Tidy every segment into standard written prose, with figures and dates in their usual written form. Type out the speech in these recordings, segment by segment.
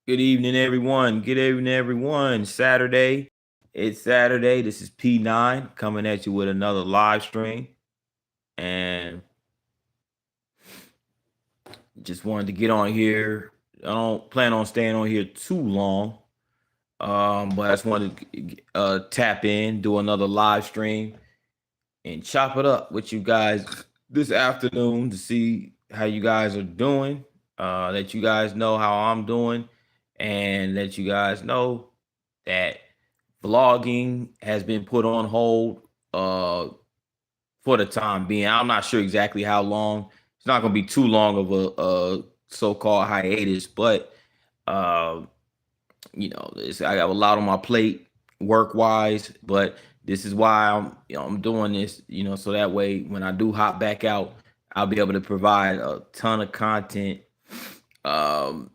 Good evening, everyone. Good evening, everyone. Saturday. It's Saturday. This is P9 coming at you with another live stream. And just wanted to get on here. I don't plan on staying on here too long. But I just wanted to tap in, do another live stream, and chop it up with you guys this afternoon to see how you guys are doing. Let you guys know how I'm doing, and let you guys know that vlogging has been put on hold for the time being. I'm not sure exactly how long. It's not going to be too long of a so-called hiatus, but uh, I got a lot on my plate work-wise. But this is why I'm doing this. So that way when I do hop back out, I'll be able to provide a ton of content. Um,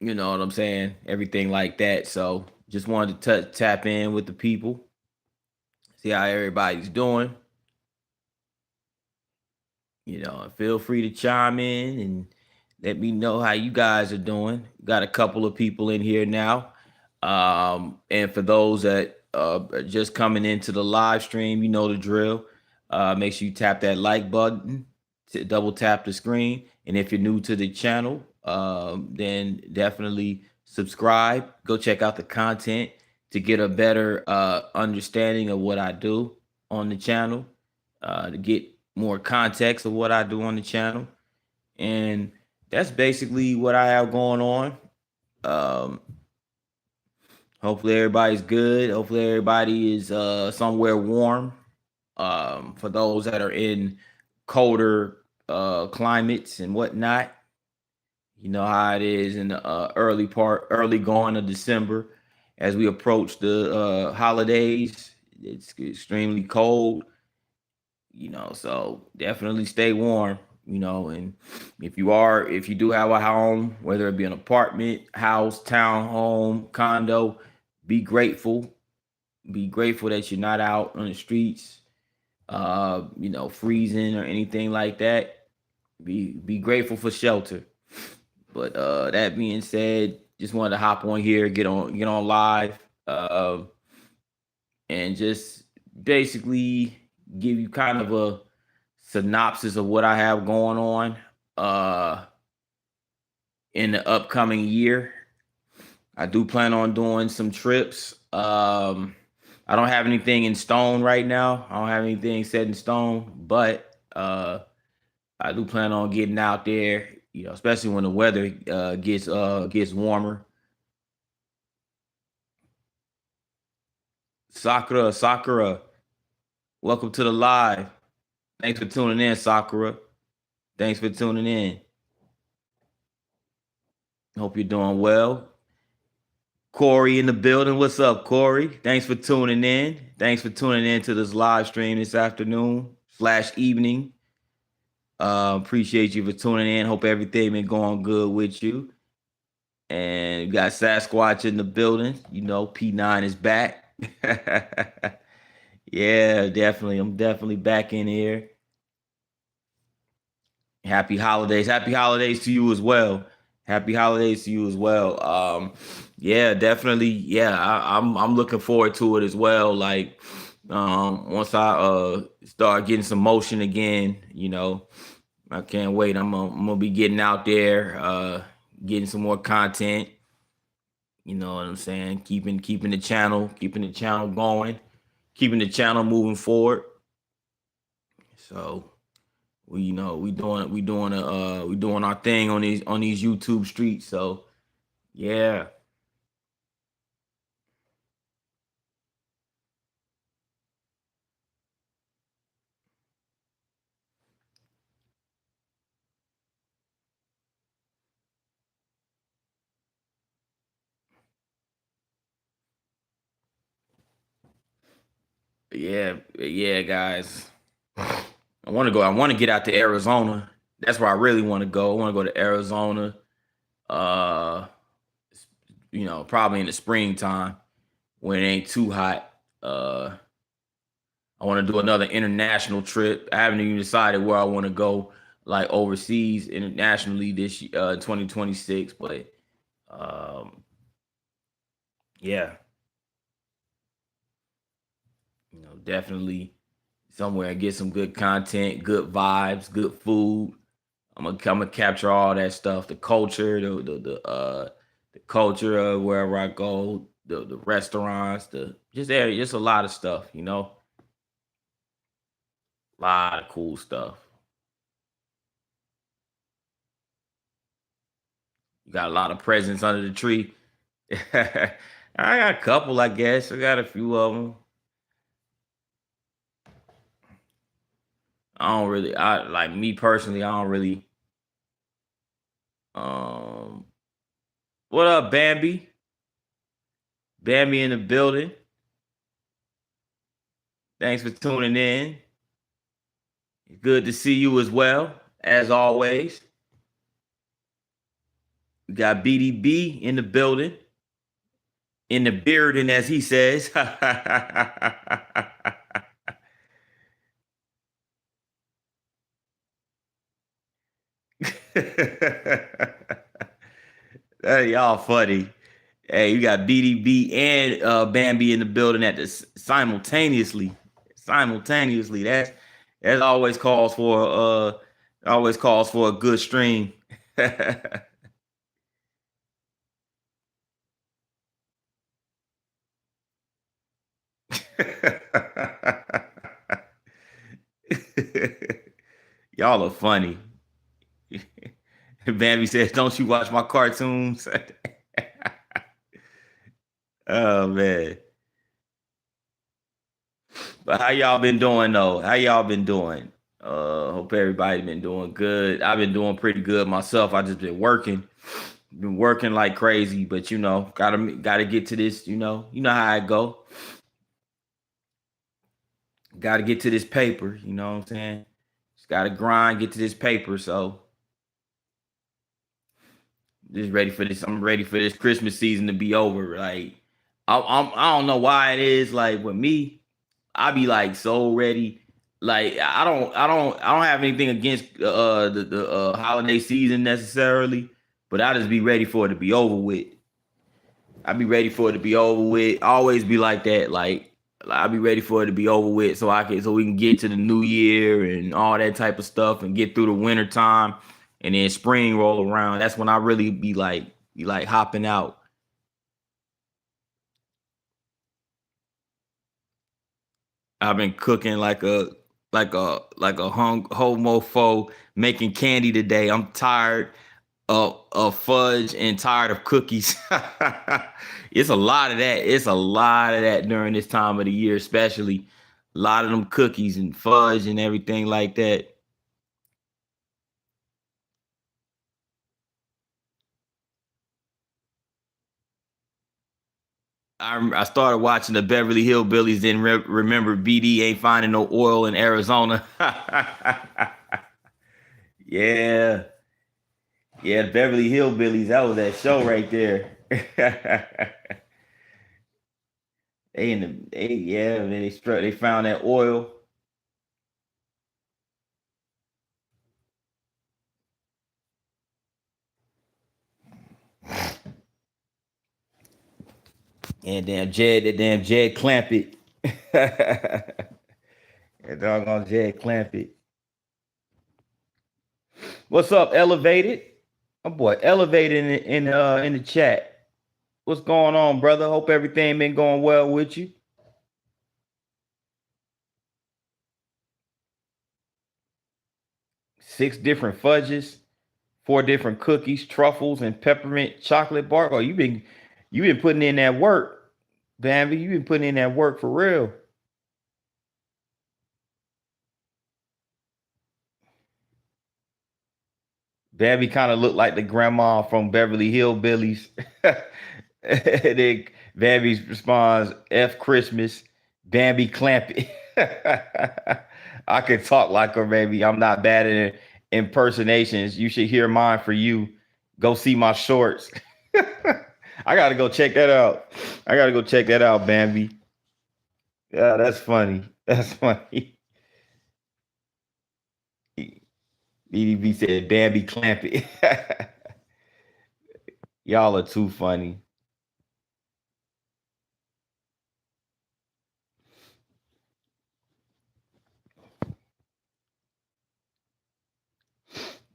you know what I'm saying? Everything like that. So just wanted to tap in with the people, see how everybody's doing. Feel free to chime in and let me know how you guys are doing. Got a couple of people in here now. And for those that are just coming into the live stream, you know the drill. Make sure you tap that like button, to double tap the screen. And if you're new to the channel, then definitely subscribe. Go check out the content to get a better understanding of what I do on the channel, to get more context of what I do on the channel. And that's basically what I have going on. Um, Hopefully everybody's good. Hopefully everybody is somewhere warm. For those that are in colder climates and whatnot, you know how it is in the early going of December. As we approach the holidays, it's extremely cold. So definitely stay warm. And if you do have a home, whether it be an apartment, house, townhome, condo, be grateful. Be grateful that you're not out on the streets, freezing or anything like that. Be grateful for shelter. But that being said, just wanted to hop on here, get on live, and just basically give you kind of a synopsis of what I have going on in the upcoming year. I do plan on doing some trips. I don't have anything in stone right now. I don't have anything set in stone, but I do plan on getting out there, especially when the weather gets warmer. Sakura, welcome to the live. Thanks for tuning in, Sakura. Thanks for tuning in. Hope you're doing well. Corey in the building. What's up, Corey? Thanks for tuning in. Thanks for tuning in to this live stream this afternoon/evening. Appreciate you for tuning in. Hope everything been going good with you. And we got Sasquatch in the building. P9 is back. Yeah, definitely. I'm definitely back in here. Happy holidays. Happy holidays to you as well. Happy holidays to you as well. Yeah, definitely. Yeah, I'm looking forward to it as well. Like, once I start getting some motion again, I can't wait. I'm gonna be getting out there, getting some more content. You know what I'm saying? Keeping the channel going, keeping the channel moving forward. So we doing our thing on these YouTube streets. So yeah. Yeah, guys. I want to get out to Arizona. That's where I really want to go. I want to go to Arizona. Uh, probably in the springtime when it ain't too hot. I want to do another international trip. I haven't even decided where I want to go, like overseas, internationally this 2026. But Um, yeah, definitely somewhere and get some good content, good vibes, good food. I'm gonna capture all that stuff, the culture, the culture of wherever I go, the restaurants, the just area, just a lot of stuff, a lot of cool stuff. You got a lot of presents under the tree. I got a couple, I guess. I got a few of them. I like me personally. I don't really. Um, what up, Bambi? Bambi in the building. Thanks for tuning in. Good to see you as well, as always. We got BDB in the building, in the bearding, as he says. Hey, y'all funny. Hey, you got BDB and Bambi in the building at this simultaneously. Simultaneously. That always calls for a good stream. Y'all are funny. Bambi says, "Don't you watch my cartoons?" Oh man. But how y'all been doing though? How y'all been doing? Hope everybody been doing good. I've been doing pretty good myself. I just been working like crazy. But gotta get to this. You know how I go. Gotta get to this paper. You know what I'm saying? Just gotta grind, get to this paper. So just ready for this. I'm ready for this Christmas season to be over. Like I don't know why it is. Like with me, I be like so ready. Like I don't have anything against the holiday season necessarily, but I just be ready for it to be over with. I be ready for it to be over with. I always be like that. Like I be ready for it to be over with so we can get to the new year and all that type of stuff and get through the winter time and then spring roll around. That's when I really be like hopping out. I've been cooking like a hung homopho making candy today. I'm tired of fudge and tired of cookies. It's a lot of that. It's a lot of that during this time of the year, especially a lot of them cookies and fudge and everything like that. I started watching the Beverly Hillbillies, then remember BD ain't finding no oil in Arizona. Yeah, yeah, the Beverly Hillbillies. That was that show right there. Yeah, man, they found that oil. And that damn Jed Clampett. That doggone Jed Clampett. What's up, Elevated? Oh boy, Elevated in the chat. What's going on, brother? Hope everything been going well with you. 6 different fudges, 4 different cookies, truffles, and peppermint chocolate bar. Oh, you been putting in that work, Bambi. You been putting in that work for real. Babby kind of looked like the grandma from Beverly Hillbillies. And then Babby responds, F Christmas, Bambi Clampett. I could talk like her, baby. I'm not bad at impersonations. You should hear mine for you. Go see my shorts. I gotta go check that out. I gotta go check that out, Bambi. Yeah, that's funny. That's funny. BDB said Bambi Clampett. Y'all are too funny.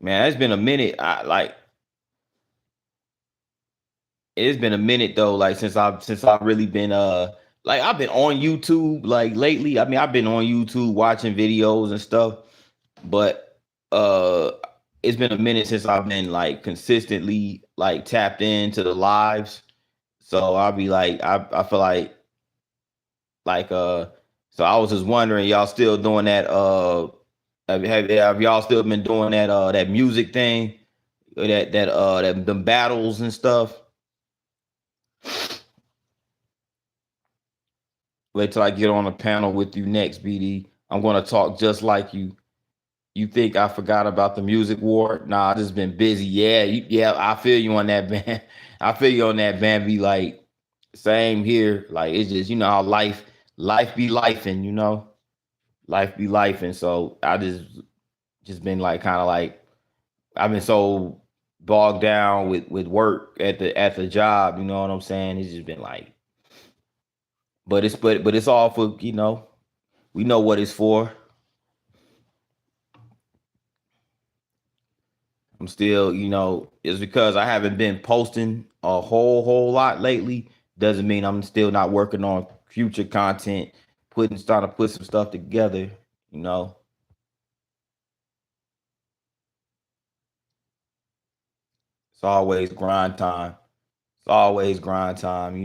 Man, it's been a minute. It's been a minute though, like since I've really been like I've been on YouTube like lately. I mean, I've been on YouTube watching videos and stuff, but uh it's been a minute since I've been like consistently like tapped into the lives. So I'll be like I feel like so I was just wondering, y'all still doing that have y'all still been doing that music thing, that them battles and stuff? Wait till I get on a panel with you next, BD. I'm gonna talk just like you. You think I forgot about the music war? Nah, I just been busy. Yeah, I feel you on that, man. I feel you on that, man. Be like, same here. Like it's just how life be life, and life be life, and so I just been like kind of like I've been so bogged down with work at the job. You know what I'm saying? It's just been like, but it's all for we know what it's for. I'm still, it's because I haven't been posting a whole lot lately. Doesn't mean I'm still not working on future content, starting to put some stuff together. You know, it's always grind time. It's always grind time.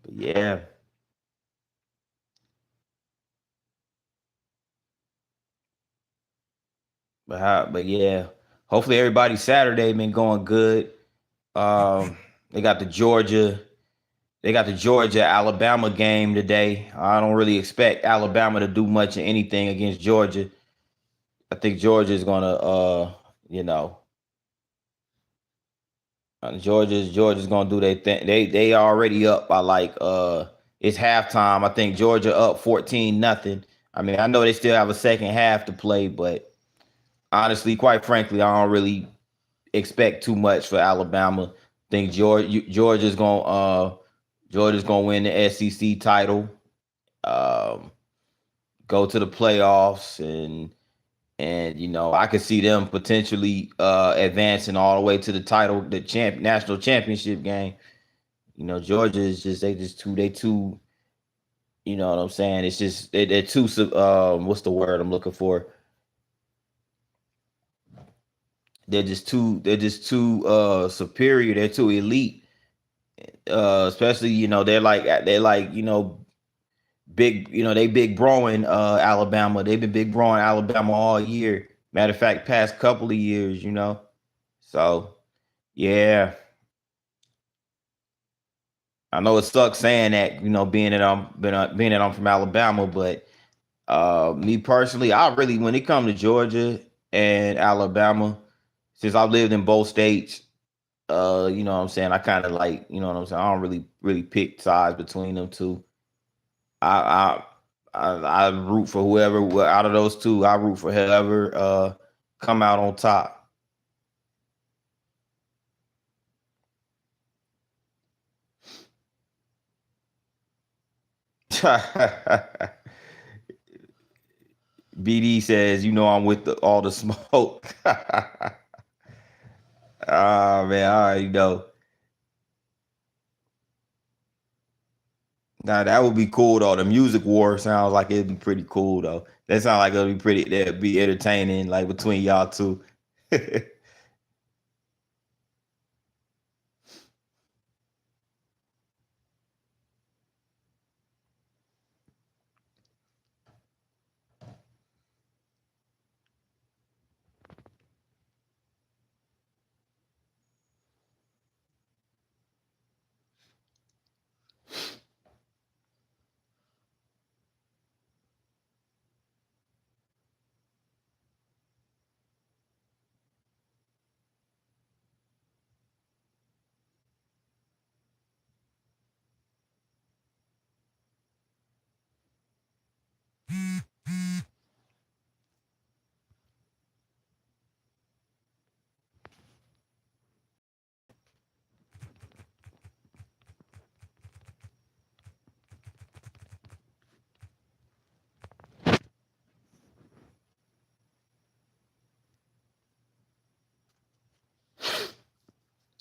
But yeah, but yeah. Hopefully everybody's Saturday been going good. Um, they got the Georgia. They got the Georgia Alabama game today. I don't really expect Alabama to do much of anything against Georgia. I think Georgia is gonna, you know, Georgia's gonna do their thing. They already up by like it's halftime. I think Georgia up 14-0. I mean, I know they still have a second half to play, but honestly, quite frankly, I don't really expect too much for Alabama. I think Georgia's gonna win the SEC title, um, go to the playoffs, and I could see them potentially advancing all the way to the title, the national championship game. Georgia is just they too. You know what I'm saying? It's just they're too. What's the word I'm looking for? They're just too superior. They're too elite. Especially they're like big. They big broing Alabama. They've been big broing Alabama all year. Matter of fact, past couple of years. So yeah, I know it sucks saying that, being that I'm from Alabama, but me personally, I really, when it comes to Georgia and Alabama, since I've lived in both states, you know what I'm saying, I kind of like, you know what I'm saying, I don't really pick sides between them two. I I root for whoever, out of those two. I root for whoever come out on top. BD says, I'm with all the smoke. Ah man, I already know. Now that would be cool though. The music war sounds like it'd be pretty cool though. That sounds like it'll be pretty. That'd be entertaining, like between y'all two.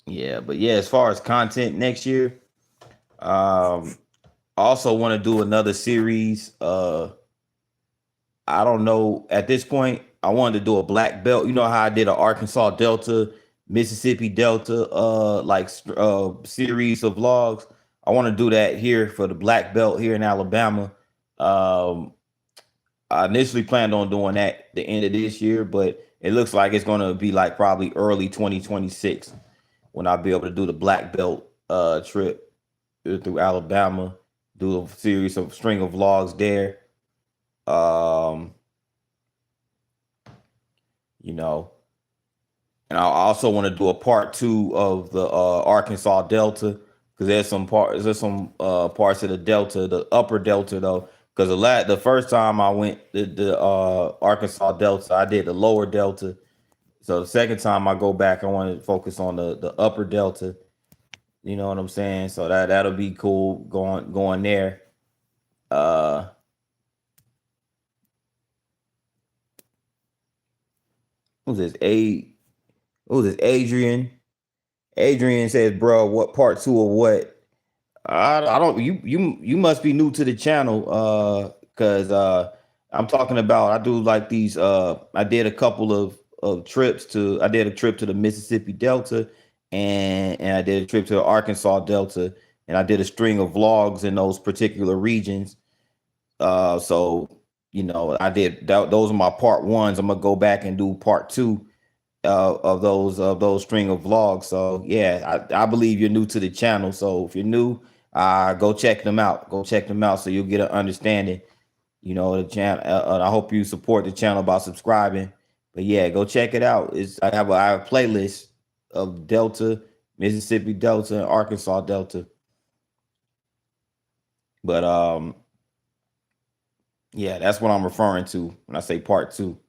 Yeah, but yeah, as far as content next year, um, I also want to do another series. I don't know at this point. I wanted to do a black belt. You know how I did a Arkansas Delta, Mississippi Delta, series of vlogs. I want to do that here for the black belt here in Alabama. Um, I initially planned on doing that the end of this year, but it looks like it's going to be like probably early 2026 when I'll be able to do the black belt trip through Alabama, do a series of string of vlogs there. Um, you know, and I also want to do a part two of the Arkansas Delta because there's some parts of the Delta, the upper Delta though. Because the first time I went the Arkansas Delta, I did the lower Delta. So the second time I go back, I want to focus on the upper Delta. You know what I'm saying? So that'll be cool going there. Uh, who's this? Who's this? Adrian. Adrian says, "Bro, what part two of what?" I don't. You must be new to the channel. Because I'm talking about. I do like these. I did a couple of trips to. I did a trip to the Mississippi Delta, and I did a trip to the Arkansas Delta, and I did a string of vlogs in those particular regions. So I did those are my part ones. I'm gonna go back and do part two of those string of vlogs. So yeah, I believe you're new to the channel. So if you're new, go check them out. Go check them out so you'll get an understanding. The channel. I hope you support the channel by subscribing. But yeah, go check it out. I have a playlist of Delta, Mississippi Delta, and Arkansas Delta. But yeah, that's what I'm referring to when I say part two.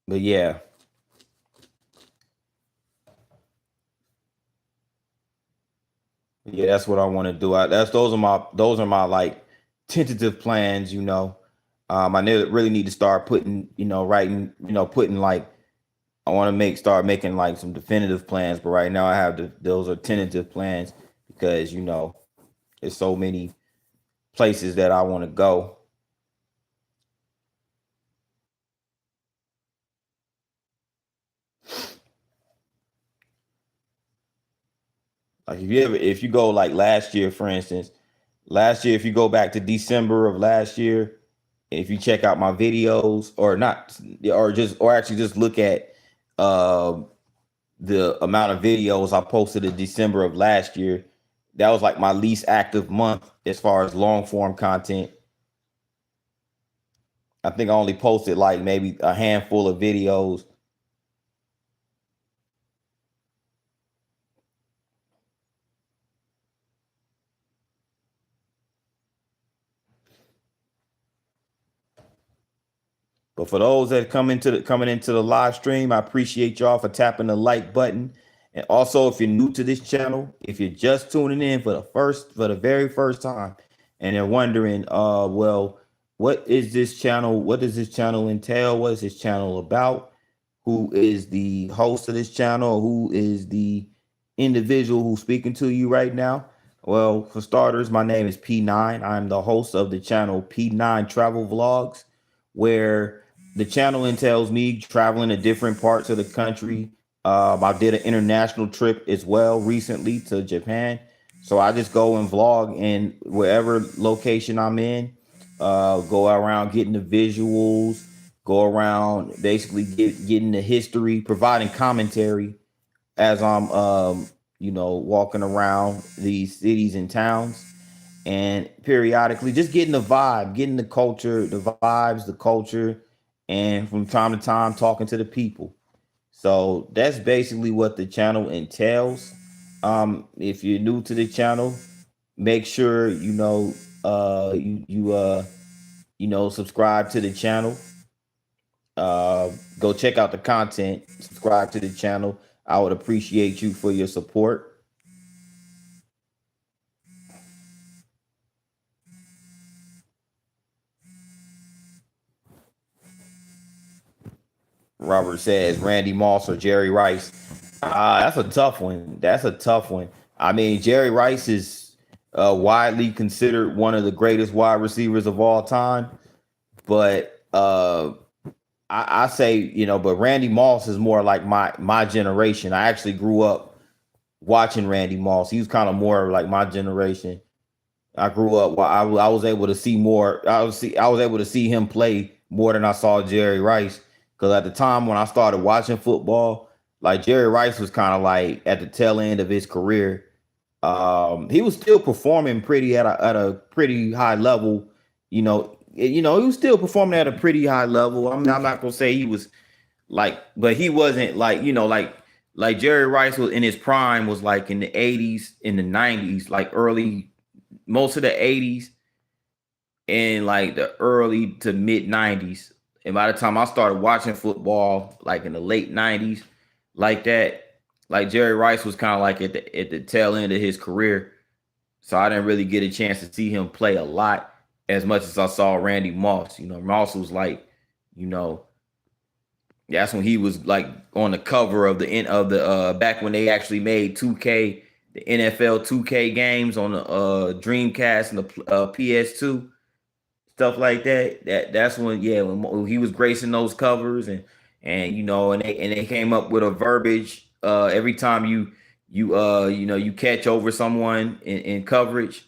But yeah, yeah, that's what I want to do. Those are my like tentative plans. Really need to start putting, writing, putting like I want to start making like some definitive plans. But right now I have those are tentative plans because there's so many places that I want to go. Like if you go like last year, for instance, last year if you go back to December of last year, if you check out my videos or not, or actually just look at um the amount of videos I posted in December of last year, that was like my least active month as far as long form content. I think I only posted like maybe a handful of videos. But for those that coming into the live stream, I appreciate y'all for tapping the like button. And also, if you're new to this channel, if you're just tuning in for the very first time, and you're wondering, well, what is this channel? What does this channel entail? What is this channel about? Who is the host of this channel? Who is the individual who's speaking to you right now? Well, for starters, my name is P9. I'm the host of the channel P9TravelVlogs, where the channel entails me traveling to different parts of the country. I did an international trip as well recently to Japan. So I just go and vlog in wherever location I'm in, go around getting the visuals, go around basically getting the history, providing commentary as I'm walking around these cities and towns, and periodically just getting the vibe, getting the culture, the vibes, the culture, and from time to time talking to the people. So that's basically what the channel entails. If you're new to the channel, make sure subscribe to the channel. Go check out the content, subscribe to the channel. I would appreciate you for your support. Robert says Randy Moss or Jerry Rice. That's a tough one. That's a tough one. I mean, Jerry Rice is widely considered one of the greatest wide receivers of all time. But I say, but Randy Moss is more like my generation. I actually grew up watching Randy Moss. He was kind of more like my generation. I grew up while I was able to see more. I was able to see him play more than I saw Jerry Rice. Because at the time when I started watching football, like Jerry Rice was kind of like at the tail end of his career. He was still performing pretty at a pretty high level. He was still performing at a pretty high level. I'm not gonna say he was like, but he wasn't like like Jerry Rice was in his prime was like in the 80s, in the 90s, like early most of the 80s and like the early to mid 90s. And by the time I started watching football, like in the late 90s, like that, like Jerry Rice was kind of like at the tail end of his career. So I didn't really get a chance to see him play a lot as much as I saw Randy Moss. Moss was like, you know, that's when he was like on the cover of the end of the back when they actually made 2K, the NFL 2K games on the Dreamcast and the PS2, stuff like that. That's when, yeah, when he was gracing those covers and they came up with a verbiage every time you catch over someone in coverage.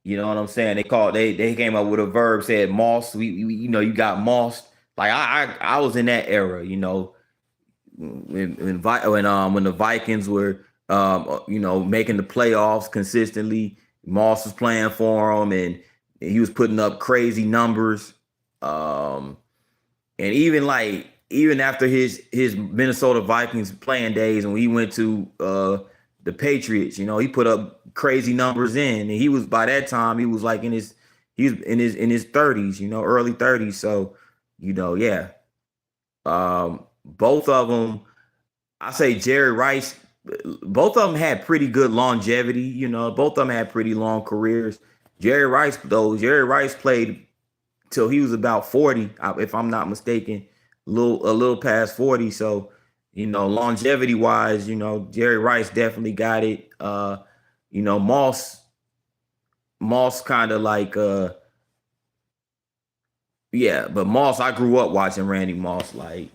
You know what I'm saying? They came up with a verb said moss. You got mossed. Like I was in that era, when the Vikings were making the playoffs consistently. Moss was playing for them and he was putting up crazy numbers. And even after his Minnesota Vikings playing days, when he went to the Patriots, he put up crazy numbers in, and he was by that time he was like in his 30s, early 30s. So, yeah. Both of them, I say Jerry Rice, both of them had pretty good longevity, both of them had pretty long careers. Jerry Rice played till he was about 40, if I'm not mistaken, a little past 40. So, longevity wise, Jerry Rice definitely got it. Moss kind of like yeah, but Moss, I grew up watching Randy Moss. Like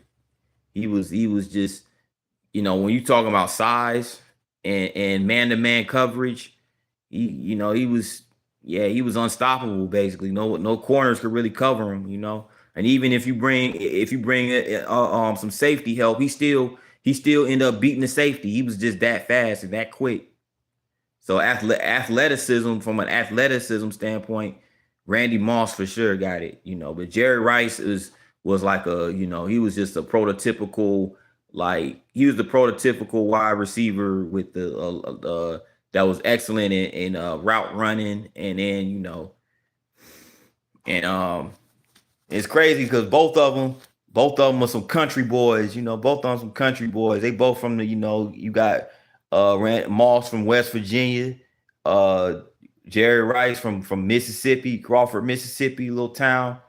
he was just, when you talking about size and man-to-man coverage, he was, yeah, he was unstoppable basically. No corners could really cover him, And even if you bring some safety help, he still end up beating the safety. He was just that fast and that quick. So athleticism, from an athleticism standpoint, Randy Moss for sure got it, But Jerry Rice was like he was just a prototypical, like he was the prototypical wide receiver with the that was excellent in route running, and then and it's crazy because both of them are some country boys, both of them some country boys. They both from the you got Moss from West Virginia, Jerry Rice from Mississippi, Crawford, Mississippi, little town,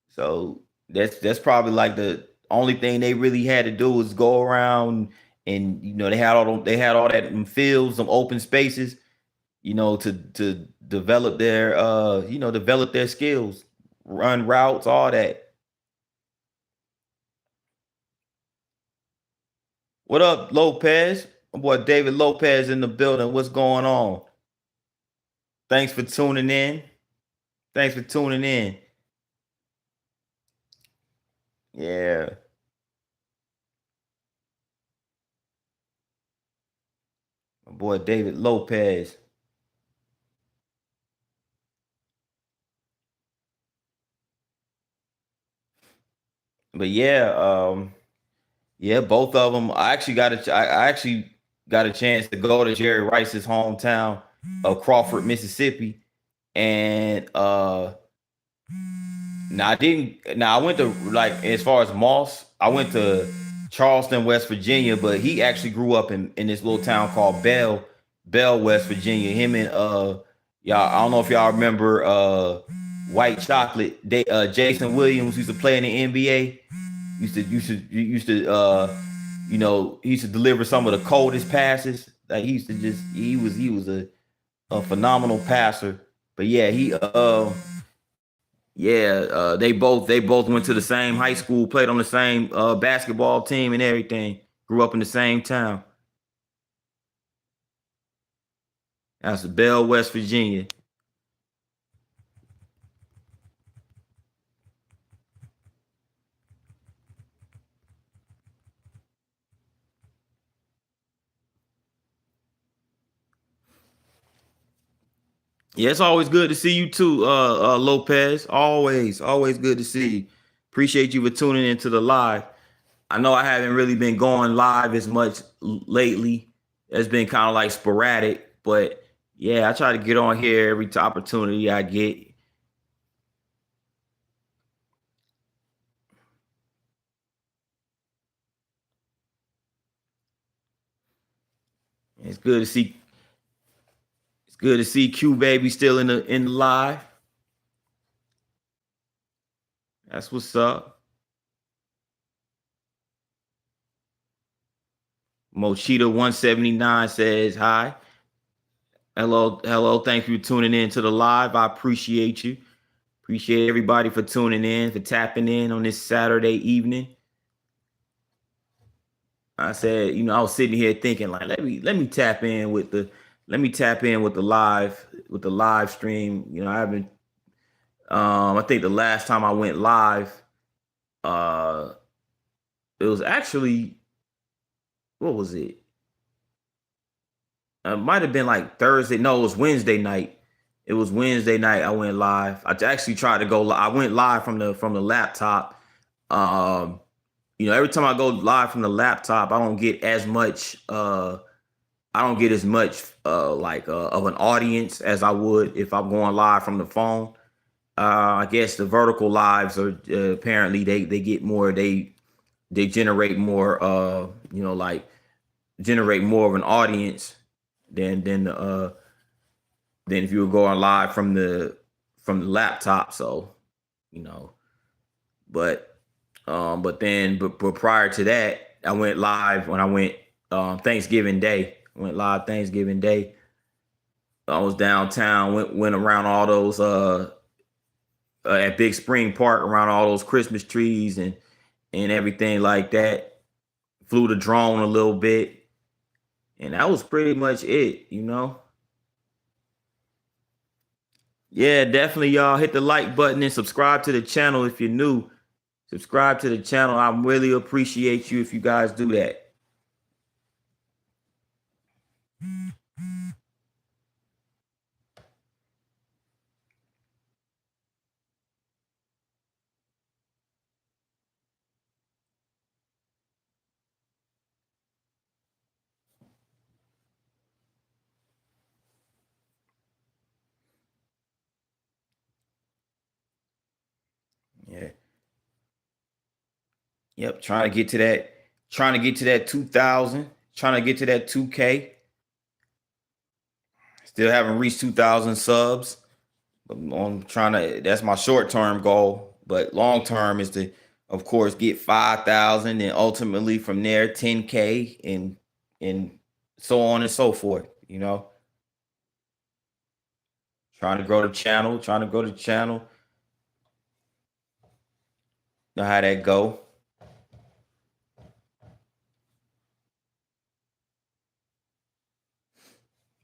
So that's probably like the only thing they really had to do was go around and they had all that in fields, some open spaces, to develop their skills, run routes, all that. What up, Lopez? My boy David Lopez in the building. What's going on? Thanks for tuning in. Thanks for tuning in. Yeah. My boy David Lopez. But yeah, both of them. I actually got a chance to go to Jerry Rice's hometown of Crawford, Mississippi, and now I didn't. Now I went to, like, as far as Moss, I went to Charleston, West Virginia, but he actually grew up in this little town called Bell, West Virginia. Him and y'all, I don't know if y'all remember White Chocolate. Jason Williams used to play in the NBA. he used to deliver some of the coldest passes. Like he was a phenomenal passer. But yeah, they both went to the same high school, played on the same basketball team and everything. Grew up in the same town. That's Bell, West Virginia. Yeah, it's always good to see you too, Lopez. Always good to see you. Appreciate you for tuning into the live. I know I haven't really been going live as much lately. It's been kind of like sporadic, but yeah, I try to get on here every opportunity I get. It's good to see. It's good to see Q baby still in the live. That's what's up. Mochita 179 says hi. Hello. Thank you for tuning in to the live. I appreciate you. Appreciate everybody for tuning in, for tapping in on this Saturday evening. I said, I was sitting here thinking like, let me tap in with the live stream. I haven't. I think the last time I went live, uh, it was actually, what was it? It might have been like Thursday. No, it was Wednesday night. It was Wednesday night. I went live. I actually tried to go. I went live from the laptop. Um, every time I go live from the laptop, I don't get as much. I don't get as much of an audience as I would if I'm going live from the phone. I guess the vertical lives are apparently they get more. They generate more. Like generate more of an audience than if you were going live from the laptop. So, you know, but but prior to that, I went live when I went Thanksgiving Day. I went live Thanksgiving Day. I was downtown, went around all those at Big Spring Park, around all those Christmas trees and everything like that. Flew the drone a little bit, and that was pretty much it. Yeah, definitely, y'all hit the like button and subscribe to the channel if you're new. Subscribe to the channel. I really appreciate you if you guys do that. Yeah. Yep. Trying to get to that 2,000. Trying to get to that 2K. Still haven't reached 2,000 subs. But I'm trying to. That's my short term goal. But long term is to, of course, get 5,000 and ultimately from there 10K and so on and so forth. Trying to grow the channel. Trying to grow the channel. Know how that go.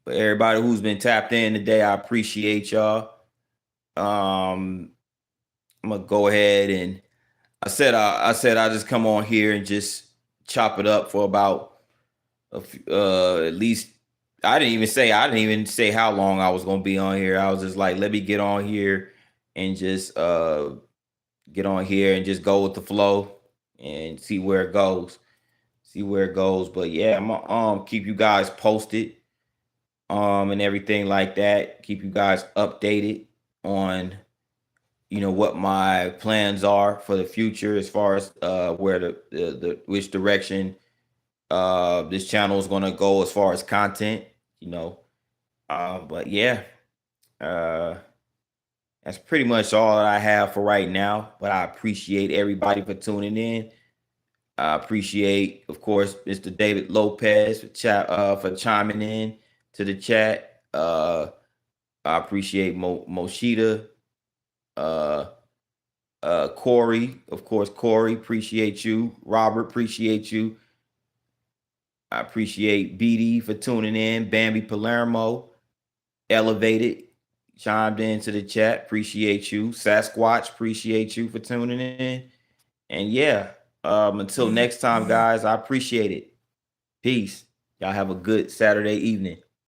But everybody who's been tapped in today, I appreciate y'all. Um, I'm gonna go ahead and I said I just come on here and just chop it up for about at least I didn't even say how long I was gonna be on here. I was just like, let me get on here and just get on here and just go with the flow and see where it goes. See where it goes. But yeah, I'm gonna keep you guys posted and everything like that. Keep you guys updated on what my plans are for the future as far as where the which direction this channel is going to go as far as content. But yeah, uh that's pretty much all that I have for right now. But I appreciate everybody for tuning in. I appreciate, of course, Mr. David Lopez for chiming in to the chat. I appreciate Moshita, uh, Corey, of course, Corey, appreciate you. Robert, appreciate you. I appreciate BD for tuning in. Bambi Palermo, Elevated, chimed into the chat. Appreciate you. Sasquatch, appreciate you for tuning in. And yeah, until next time, guys, I appreciate it. Peace. Y'all have a good Saturday evening.